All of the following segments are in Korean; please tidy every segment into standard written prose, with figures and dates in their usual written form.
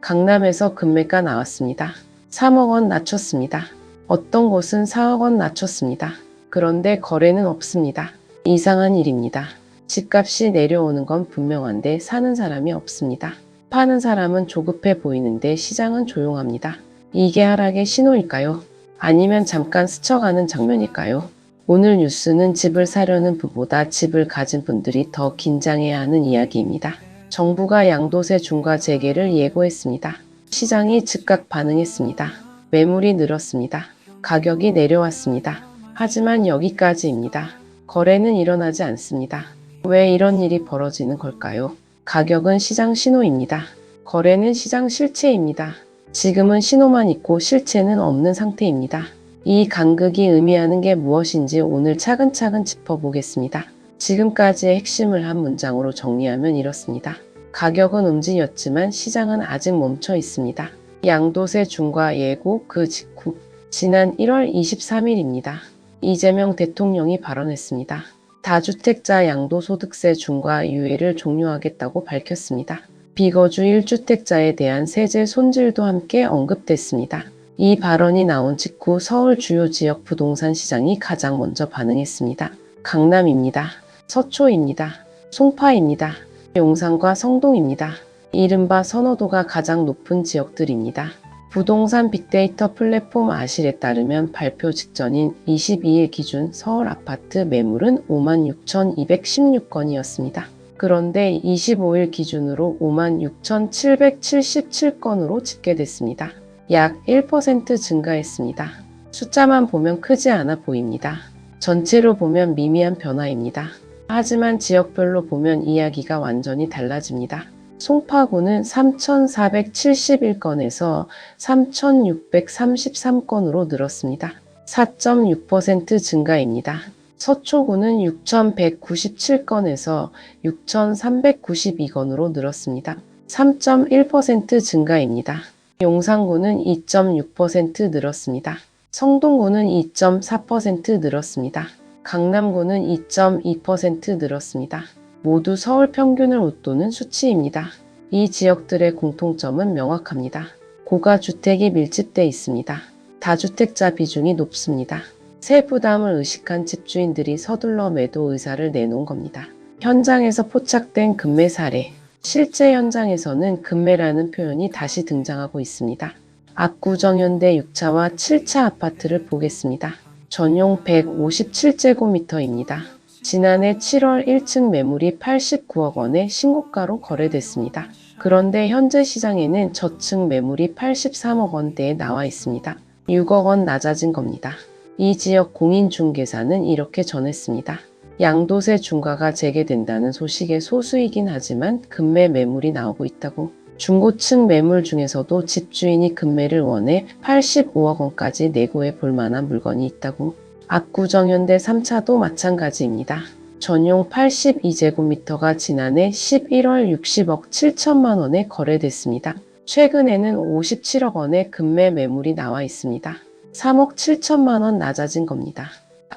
강남에서 급매가 나왔습니다. 3억 원 낮췄습니다. 어떤 곳은 4억 원 낮췄습니다. 그런데 거래는 없습니다. 이상한 일입니다. 집값이 내려오는 건 분명한데 사는 사람이 없습니다. 파는 사람은 조급해 보이는데 시장은 조용합니다. 이게 하락의 신호일까요? 아니면 잠깐 스쳐가는 장면일까요? 오늘 뉴스는 집을 사려는 분보다 집을 가진 분들이 더 긴장해야 하는 이야기입니다. 정부가 양도세 중과 재개를 예고했습니다. 시장이 즉각 반응했습니다. 매물이 늘었습니다. 가격이 내려왔습니다. 하지만 여기까지입니다. 거래는 일어나지 않습니다. 왜 이런 일이 벌어지는 걸까요? 가격은 시장 신호입니다. 거래는 시장 실체입니다. 지금은 신호만 있고 실체는 없는 상태입니다. 이 간극이 의미하는 게 무엇인지 오늘 차근차근 짚어보겠습니다. 지금까지의 핵심을 한 문장으로 정리하면 이렇습니다. 가격은 움직였지만 시장은 아직 멈춰 있습니다. 양도세 중과 예고 그 직후 지난 1월 23일입니다. 이재명 대통령이 발언했습니다. 다주택자 양도소득세 중과 유예를 종료하겠다고 밝혔습니다. 비거주 1주택자에 대한 세제 손질도 함께 언급됐습니다. 이 발언이 나온 직후 서울 주요 지역 부동산 시장이 가장 먼저 반응했습니다. 강남입니다. 서초입니다. 송파입니다. 용산과 성동입니다. 이른바 선호도가 가장 높은 지역들입니다. 부동산 빅데이터 플랫폼 아실에 따르면 발표 직전인 22일 기준 서울 아파트 매물은 56,216건이었습니다. 그런데 25일 기준으로 56,777건으로 집계됐습니다. 약 1% 증가했습니다. 숫자만 보면 크지 않아 보입니다. 전체로 보면 미미한 변화입니다. 하지만 지역별로 보면 이야기가 완전히 달라집니다. 송파구는 3,471건에서 3,633건으로 늘었습니다. 4.6% 증가입니다. 서초구는 6,197건에서 6,392건으로 늘었습니다. 3.1% 증가입니다. 용산구는 2.6% 늘었습니다. 성동구는 2.4% 늘었습니다. 강남구는 2.2% 늘었습니다. 모두 서울 평균을 웃도는 수치입니다. 이 지역들의 공통점은 명확합니다. 고가 주택이 밀집돼 있습니다. 다주택자 비중이 높습니다. 세 부담을 의식한 집주인들이 서둘러 매도 의사를 내놓은 겁니다. 현장에서 포착된 급매 사례. 실제 현장에서는 급매라는 표현이 다시 등장하고 있습니다. 압구정 현대 6차와 7차 아파트를 보겠습니다. 전용 157제곱미터입니다. 지난해 7월 1층 매물이 89억 원의 신고가로 거래됐습니다. 그런데 현재 시장에는 저층 매물이 83억 원대에 나와 있습니다. 6억 원 낮아진 겁니다. 이 지역 공인중개사는 이렇게 전했습니다. 양도세 중과가 재개된다는 소식에 소수이긴 하지만 급매 매물이 나오고 있다고. 중고층 매물 중에서도 집주인이 급매를 원해 85억 원까지 내고해 볼 만한 물건이 있다고. 압구정 현대 3차도 마찬가지입니다. 전용 82제곱미터가 지난해 11월 60억 7천만 원에 거래됐습니다. 최근에는 57억 원의 급매 매물이 나와 있습니다. 3억 7천만 원 낮아진 겁니다.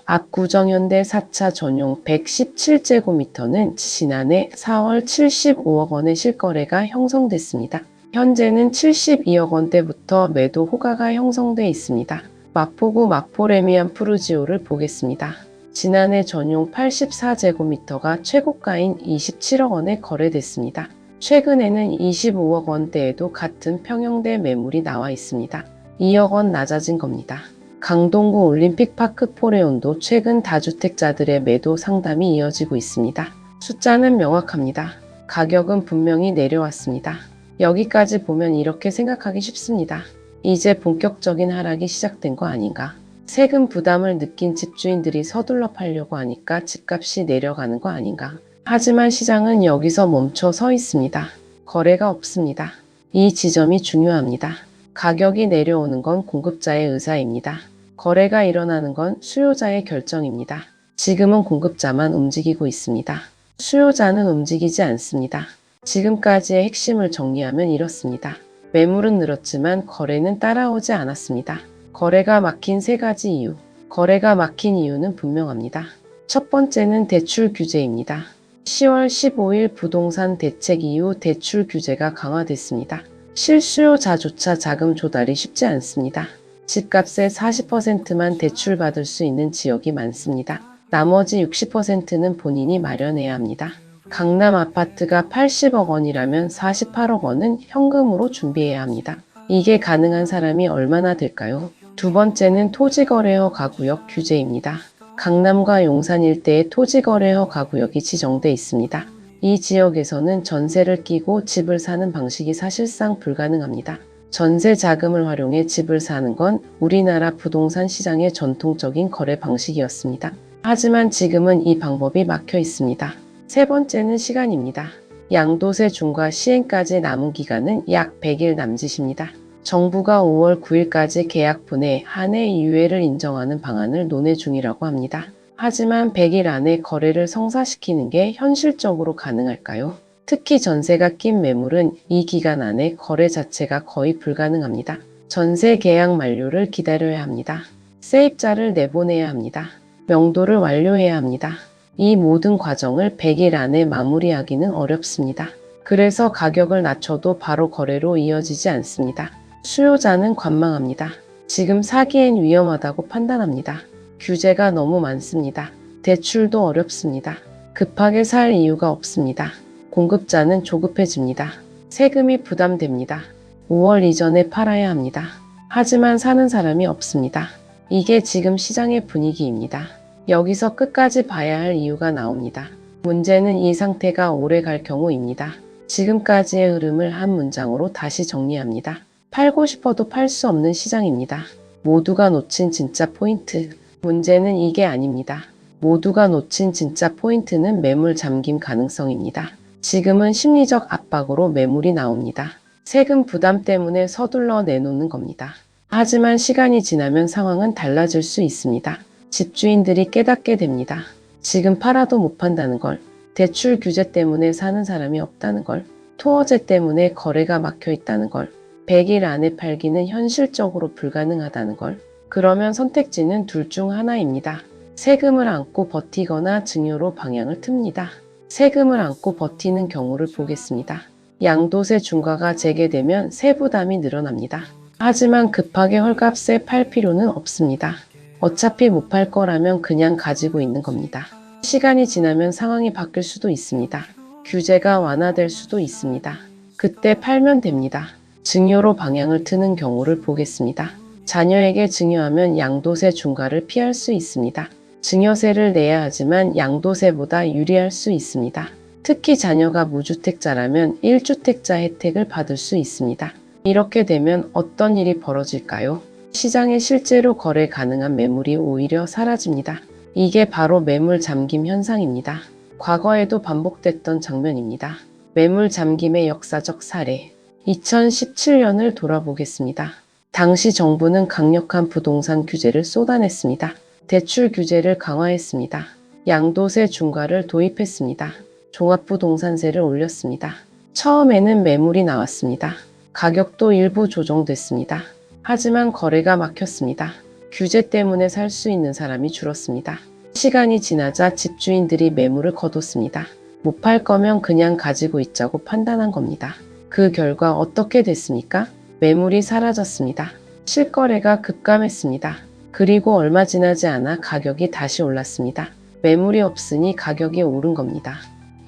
압구정 현대 4차 전용 117제곱미터는 지난해 4월 75억 원의 실거래가 형성됐습니다. 현재는 72억 원대부터 매도 호가가 형성돼 있습니다. 마포구 마포레미안 푸르지오를 보겠습니다. 지난해 전용 84제곱미터가 최고가인 27억 원에 거래됐습니다. 최근에는 25억 원대에도 같은 평형대 매물이 나와 있습니다. 2억 원 낮아진 겁니다. 강동구 올림픽파크 포레온도 최근 다주택자들의 매도 상담이 이어지고 있습니다. 숫자는 명확합니다. 가격은 분명히 내려왔습니다. 여기까지 보면 이렇게 생각하기 쉽습니다. 이제 본격적인 하락이 시작된 거 아닌가? 세금 부담을 느낀 집주인들이 서둘러 팔려고 하니까 집값이 내려가는 거 아닌가? 하지만 시장은 여기서 멈춰 서 있습니다. 거래가 없습니다. 이 지점이 중요합니다. 가격이 내려오는 건 공급자의 의사입니다. 거래가 일어나는 건 수요자의 결정입니다. 지금은 공급자만 움직이고 있습니다. 수요자는 움직이지 않습니다. 지금까지의 핵심을 정리하면 이렇습니다. 매물은 늘었지만 거래는 따라오지 않았습니다. 거래가 막힌 세 가지 이유. 거래가 막힌 이유는 분명합니다. 첫 번째는 대출 규제입니다. 10월 15일 부동산 대책 이후 대출 규제가 강화됐습니다. 실수요자조차 자금 조달이 쉽지 않습니다. 집값의 40%만 대출받을 수 있는 지역이 많습니다. 나머지 60%는 본인이 마련해야 합니다. 강남 아파트가 80억 원이라면 48억 원은 현금으로 준비해야 합니다. 이게 가능한 사람이 얼마나 될까요? 두 번째는 토지거래허 가구역 규제입니다. 강남과 용산 일대에 토지거래허 가구역이 지정돼 있습니다. 이 지역에서는 전세를 끼고 집을 사는 방식이 사실상 불가능합니다. 전세 자금을 활용해 집을 사는 건 우리나라 부동산 시장의 전통적인 거래 방식이었습니다. 하지만 지금은 이 방법이 막혀 있습니다. 세 번째는 시간입니다. 양도세 중과 시행까지 남은 기간은 약 100일 남짓입니다. 정부가 5월 9일까지 계약분에 한해 유예를 인정하는 방안을 논의 중이라고 합니다. 하지만 100일 안에 거래를 성사시키는 게 현실적으로 가능할까요? 특히 전세가 낀 매물은 이 기간 안에 거래 자체가 거의 불가능합니다. 전세 계약 만료를 기다려야 합니다. 세입자를 내보내야 합니다. 명도를 완료해야 합니다. 이 모든 과정을 100일 안에 마무리하기는 어렵습니다. 그래서 가격을 낮춰도 바로 거래로 이어지지 않습니다. 수요자는 관망합니다. 지금 사기엔 위험하다고 판단합니다. 규제가 너무 많습니다. 대출도 어렵습니다. 급하게 살 이유가 없습니다. 공급자는 조급해집니다. 세금이 부담됩니다. 5월 이전에 팔아야 합니다. 하지만 사는 사람이 없습니다. 이게 지금 시장의 분위기입니다. 여기서 끝까지 봐야 할 이유가 나옵니다. 문제는 이 상태가 오래 갈 경우입니다. 지금까지의 흐름을 한 문장으로 다시 정리합니다. 팔고 싶어도 팔 수 없는 시장입니다. 모두가 놓친 진짜 포인트. 문제는 이게 아닙니다. 모두가 놓친 진짜 포인트는 매물 잠김 가능성입니다. 지금은 심리적 압박으로 매물이 나옵니다. 세금 부담 때문에 서둘러 내놓는 겁니다. 하지만 시간이 지나면 상황은 달라질 수 있습니다. 집주인들이 깨닫게 됩니다. 지금 팔아도 못 판다는 걸, 대출 규제 때문에 사는 사람이 없다는 걸, 토어제 때문에 거래가 막혀 있다는 걸, 100일 안에 팔기는 현실적으로 불가능하다는 걸. 그러면 선택지는 둘 중 하나입니다. 세금을 안고 버티거나 증여로 방향을 틉니다. 세금을 안고 버티는 경우를 보겠습니다. 양도세 중과가 재개되면 세부담이 늘어납니다. 하지만 급하게 헐값에 팔 필요는 없습니다. 어차피 못 팔 거라면 그냥 가지고 있는 겁니다. 시간이 지나면 상황이 바뀔 수도 있습니다. 규제가 완화될 수도 있습니다. 그때 팔면 됩니다. 증여로 방향을 트는 경우를 보겠습니다. 자녀에게 증여하면 양도세 중과를 피할 수 있습니다. 증여세를 내야 하지만 양도세보다 유리할 수 있습니다. 특히 자녀가 무주택자라면 1주택자 혜택을 받을 수 있습니다. 이렇게 되면 어떤 일이 벌어질까요? 시장에 실제로 거래 가능한 매물이 오히려 사라집니다. 이게 바로 매물 잠김 현상입니다. 과거에도 반복됐던 장면입니다. 매물 잠김의 역사적 사례. 2017년을 돌아보겠습니다. 당시 정부는 강력한 부동산 규제를 쏟아냈습니다. 대출 규제를 강화했습니다. 양도세 중과를 도입했습니다. 종합부동산세를 올렸습니다. 처음에는 매물이 나왔습니다. 가격도 일부 조정됐습니다. 하지만 거래가 막혔습니다. 규제 때문에 살 수 있는 사람이 줄었습니다. 시간이 지나자 집주인들이 매물을 거뒀습니다. 못 팔 거면 그냥 가지고 있자고 판단한 겁니다. 그 결과 어떻게 됐습니까? 매물이 사라졌습니다. 실거래가 급감했습니다. 그리고 얼마 지나지 않아 가격이 다시 올랐습니다. 매물이 없으니 가격이 오른 겁니다.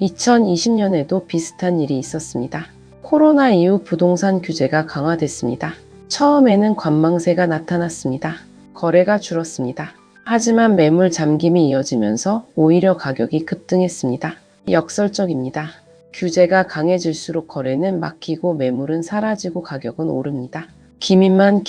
2020년에도 비슷한 일이 있었습니다. 코로나 이후 부동산 규제가 강화됐습니다. 처음에는 관망세가 나타났습니다. 거래가 줄었습니다. 하지만 매물 잠김이 이어지면서 오히려 가격이 급등했습니다. 역설적입니다. 규제가 강해질수록 거래는 막히고 매물은 사라지고 가격은 오릅니다. 김인만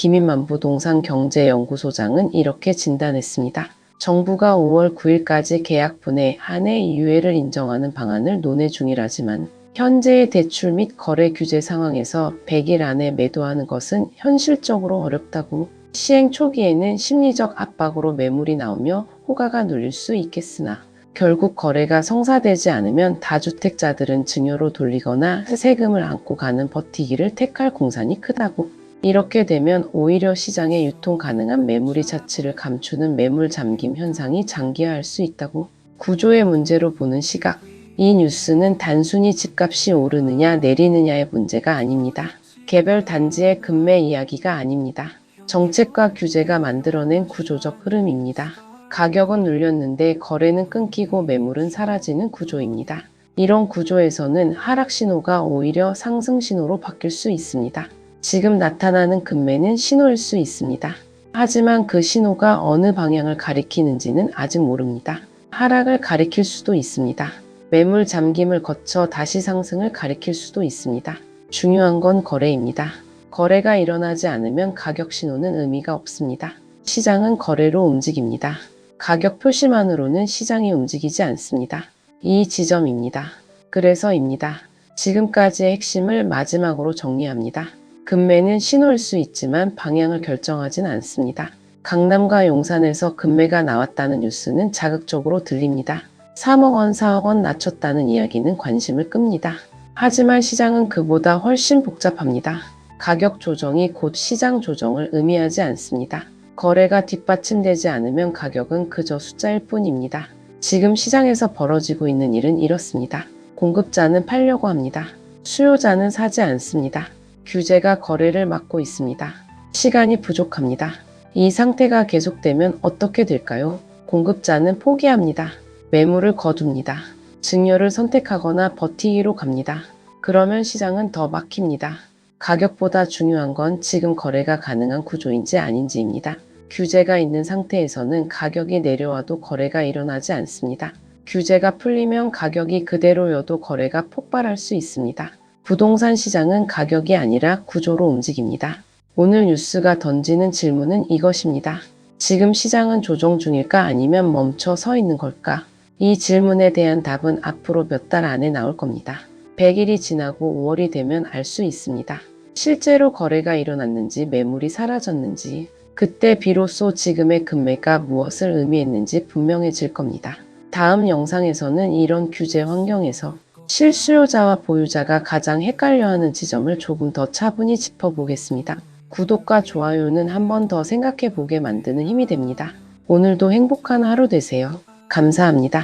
부동산 경제연구소장은 이렇게 진단했습니다. 정부가 5월 9일까지 계약분에 한해 유예를 인정하는 방안을 논의 중이라지만 현재의 대출 및 거래 규제 상황에서 100일 안에 매도하는 것은 현실적으로 어렵다고, 시행 초기에는 심리적 압박으로 매물이 나오며 호가가 눌릴 수 있겠으나 결국 거래가 성사되지 않으면 다주택자들은 증여로 돌리거나 세금을 안고 가는 버티기를 택할 공산이 크다고. 이렇게 되면 오히려 시장에 유통 가능한 매물의 자취를 감추는 매물 잠김 현상이 장기화할 수 있다고. 구조의 문제로 보는 시각. 이 뉴스는 단순히 집값이 오르느냐 내리느냐의 문제가 아닙니다. 개별 단지의 금매 이야기가 아닙니다. 정책과 규제가 만들어낸 구조적 흐름입니다. 가격은 눌렸는데 거래는 끊기고 매물은 사라지는 구조입니다. 이런 구조에서는 하락 신호가 오히려 상승 신호로 바뀔 수 있습니다. 지금 나타나는 금매는 신호일 수 있습니다. 하지만 그 신호가 어느 방향을 가리키는지는 아직 모릅니다. 하락을 가리킬 수도 있습니다. 매물 잠김을 거쳐 다시 상승을 가리킬 수도 있습니다. 중요한 건 거래입니다. 거래가 일어나지 않으면 가격 신호는 의미가 없습니다. 시장은 거래로 움직입니다. 가격 표시만으로는 시장이 움직이지 않습니다. 이 지점입니다. 그래서입니다. 지금까지의 핵심을 마지막으로 정리합니다. 금매는 신호일 수 있지만 방향을 결정하진 않습니다. 강남과 용산에서 금매가 나왔다는 뉴스는 자극적으로 들립니다. 3억 원, 4억 원 낮췄다는 이야기는 관심을 끕니다. 하지만 시장은 그보다 훨씬 복잡합니다. 가격 조정이 곧 시장 조정을 의미하지 않습니다. 거래가 뒷받침되지 않으면 가격은 그저 숫자일 뿐입니다. 지금 시장에서 벌어지고 있는 일은 이렇습니다. 공급자는 팔려고 합니다. 수요자는 사지 않습니다. 규제가 거래를 막고 있습니다. 시간이 부족합니다. 이 상태가 계속되면 어떻게 될까요? 공급자는 포기합니다. 매물을 거둡니다. 증여를 선택하거나 버티기로 갑니다. 그러면 시장은 더 막힙니다. 가격보다 중요한 건 지금 거래가 가능한 구조인지 아닌지입니다. 규제가 있는 상태에서는 가격이 내려와도 거래가 일어나지 않습니다. 규제가 풀리면 가격이 그대로여도 거래가 폭발할 수 있습니다. 부동산 시장은 가격이 아니라 구조로 움직입니다. 오늘 뉴스가 던지는 질문은 이것입니다. 지금 시장은 조정 중일까 아니면 멈춰 서 있는 걸까? 이 질문에 대한 답은 앞으로 몇 달 안에 나올 겁니다. 100일이 지나고 5월이 되면 알 수 있습니다. 실제로 거래가 일어났는지 매물이 사라졌는지 그때 비로소 지금의 금매가 무엇을 의미했는지 분명해질 겁니다. 다음 영상에서는 이런 규제 환경에서 실수요자와 보유자가 가장 헷갈려하는 지점을 조금 더 차분히 짚어보겠습니다. 구독과 좋아요는 한 번 더 생각해보게 만드는 힘이 됩니다. 오늘도 행복한 하루 되세요. 감사합니다.